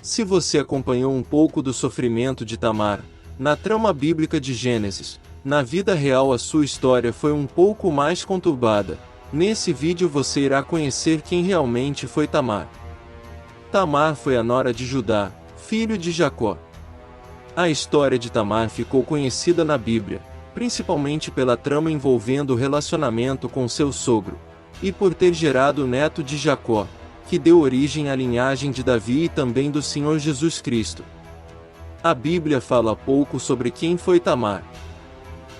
Se você acompanhou um pouco do sofrimento de Tamar, na trama bíblica de Gênesis, na vida real a sua história foi um pouco mais conturbada. Nesse vídeo você irá conhecer quem realmente foi Tamar. Tamar foi a nora de Judá, filho de Jacó. A história de Tamar ficou conhecida na Bíblia, principalmente pela trama envolvendo o relacionamento com seu sogro, e por ter gerado o neto de Jacó, que deu origem à linhagem de Davi e também do Senhor Jesus Cristo. A Bíblia fala pouco sobre quem foi Tamar.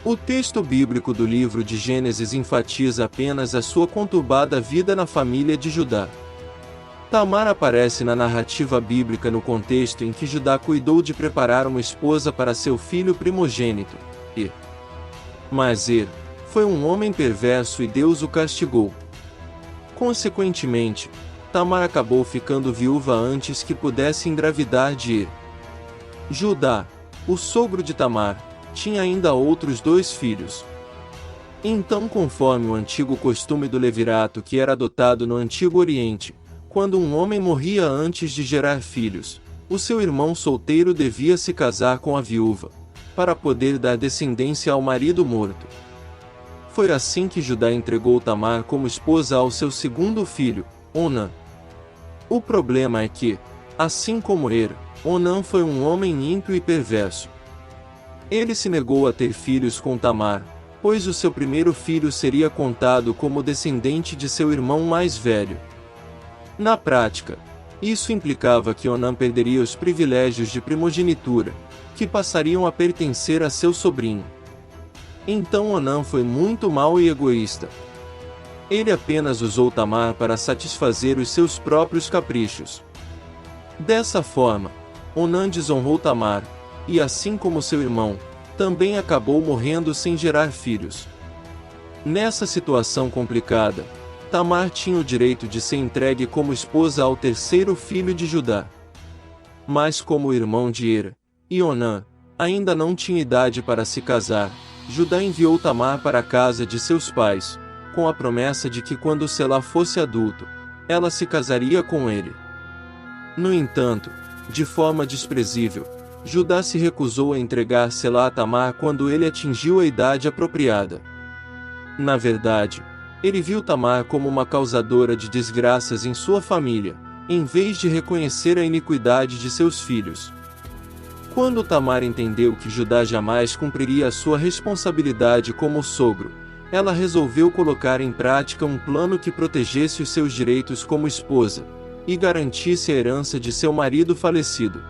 O texto bíblico do livro de Gênesis enfatiza apenas a sua conturbada vida na família de Judá. Tamar aparece na narrativa bíblica no contexto em que Judá cuidou de preparar uma esposa para seu filho primogênito, mas foi um homem perverso e Deus o castigou. Consequentemente, Tamar acabou ficando viúva antes que pudesse engravidar de Judá, o sogro de Tamar, tinha ainda outros 2 filhos. Então, conforme o antigo costume do levirato que era adotado no Antigo Oriente, quando um homem morria antes de gerar filhos, o seu irmão solteiro devia se casar com a viúva, para poder dar descendência ao marido morto. Foi assim que Judá entregou Tamar como esposa ao seu segundo filho, Onã. O problema é que, assim como Onã foi um homem ímpio e perverso. Ele se negou a ter filhos com Tamar, pois o seu primeiro filho seria contado como descendente de seu irmão mais velho. Na prática, isso implicava que Onã perderia os privilégios de primogenitura, que passariam a pertencer a seu sobrinho. Então Onã foi muito mau e egoísta. Ele apenas usou Tamar para satisfazer os seus próprios caprichos. Dessa forma, Onã desonrou Tamar, e assim como seu irmão, também acabou morrendo sem gerar filhos. Nessa situação complicada, Tamar tinha o direito de ser entregue como esposa ao terceiro filho de Judá. Mas como o irmão de e Onã ainda não tinha idade para se casar, Judá enviou Tamar para a casa de seus pais, com a promessa de que quando Selá fosse adulto, ela se casaria com ele. No entanto, de forma desprezível, Judá se recusou a entregar Selá a Tamar quando ele atingiu a idade apropriada. Na verdade, ele viu Tamar como uma causadora de desgraças em sua família, em vez de reconhecer a iniquidade de seus filhos. Quando Tamar entendeu que Judá jamais cumpriria a sua responsabilidade como sogro, ela resolveu colocar em prática um plano que protegesse os seus direitos como esposa, e garantisse a herança de seu marido falecido.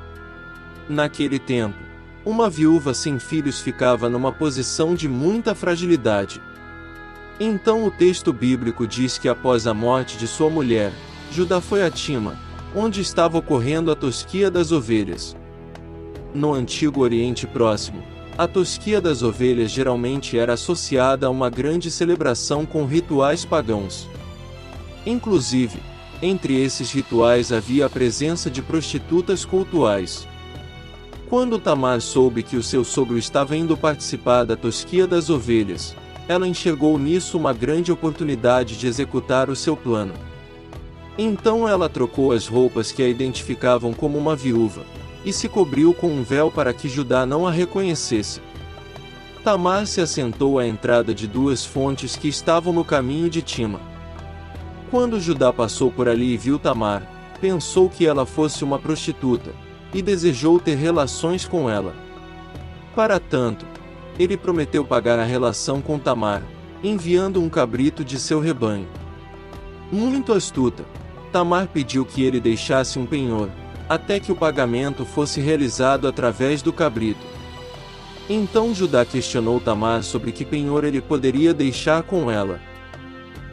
Naquele tempo, uma viúva sem filhos ficava numa posição de muita fragilidade. Então o texto bíblico diz que após a morte de sua mulher, Judá foi a Tima, onde estava ocorrendo a tosquia das ovelhas. No Antigo Oriente Próximo, a tosquia das ovelhas geralmente era associada a uma grande celebração com rituais pagãos. Inclusive, entre esses rituais havia a presença de prostitutas cultuais. Quando Tamar soube que o seu sogro estava indo participar da tosquia das ovelhas, ela enxergou nisso uma grande oportunidade de executar o seu plano. Então ela trocou as roupas que a identificavam como uma viúva, e se cobriu com um véu para que Judá não a reconhecesse. Tamar se assentou à entrada de 2 fontes que estavam no caminho de Tima. Quando Judá passou por ali e viu Tamar, pensou que ela fosse uma prostituta, e desejou ter relações com ela. Para tanto, ele prometeu pagar a relação com Tamar, enviando um cabrito de seu rebanho. Muito astuta, Tamar pediu que ele deixasse um penhor, até que o pagamento fosse realizado através do cabrito. Então Judá questionou Tamar sobre que penhor ele poderia deixar com ela.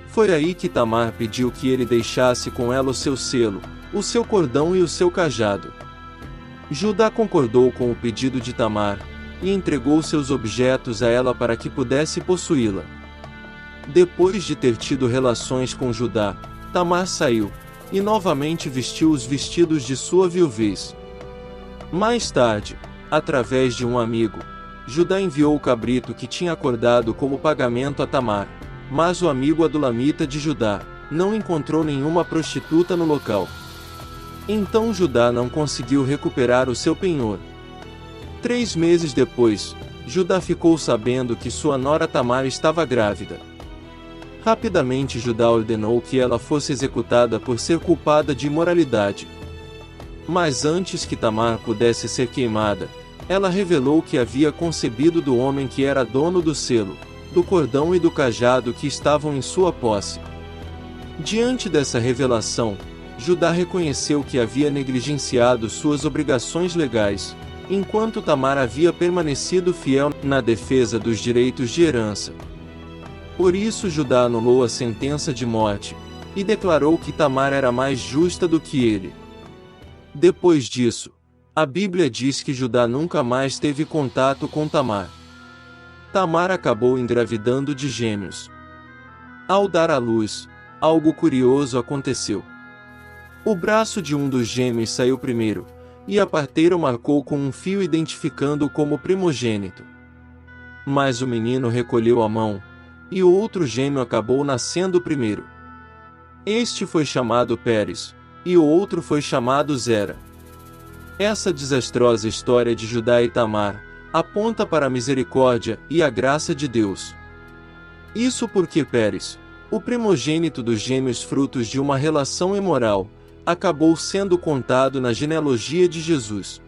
Foi aí que Tamar pediu que ele deixasse com ela o seu selo, o seu cordão e o seu cajado. Judá concordou com o pedido de Tamar, e entregou seus objetos a ela para que pudesse possuí-la. Depois de ter tido relações com Judá, Tamar saiu, e novamente vestiu os vestidos de sua viuvez. Mais tarde, através de um amigo, Judá enviou o cabrito que tinha acordado como pagamento a Tamar, mas o amigo adulamita de Judá não encontrou nenhuma prostituta no local. Então Judá não conseguiu recuperar o seu penhor. 3 meses depois, Judá ficou sabendo que sua nora Tamar estava grávida. Rapidamente Judá ordenou que ela fosse executada por ser culpada de imoralidade. Mas antes que Tamar pudesse ser queimada, ela revelou que havia concebido do homem que era dono do selo, do cordão e do cajado que estavam em sua posse. Diante dessa revelação, Judá reconheceu que havia negligenciado suas obrigações legais, enquanto Tamar havia permanecido fiel na defesa dos direitos de herança. Por isso Judá anulou a sentença de morte, e declarou que Tamar era mais justa do que ele. Depois disso, a Bíblia diz que Judá nunca mais teve contato com Tamar. Tamar acabou engravidando de gêmeos. Ao dar à luz, algo curioso aconteceu. O braço de um dos gêmeos saiu primeiro, e a parteira o marcou com um fio identificando-o como primogênito. Mas o menino recolheu a mão, e o outro gêmeo acabou nascendo primeiro. Este foi chamado Pérez, e o outro foi chamado Zera. Essa desastrosa história de Judá e Tamar aponta para a misericórdia e a graça de Deus. Isso porque Pérez, o primogênito dos gêmeos frutos de uma relação imoral, acabou sendo contado na genealogia de Jesus.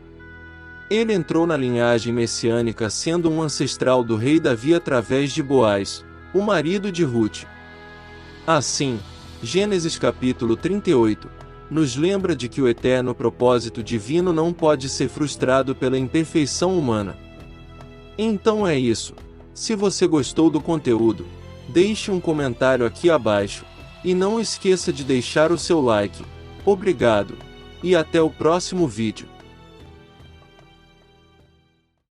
Ele entrou na linhagem messiânica sendo um ancestral do rei Davi através de Boaz, o marido de Ruth. Assim, Gênesis capítulo 38, nos lembra de que o eterno propósito divino não pode ser frustrado pela imperfeição humana. Então é isso. Se você gostou do conteúdo, deixe um comentário aqui abaixo, e não esqueça de deixar o seu like. Obrigado, e até o próximo vídeo.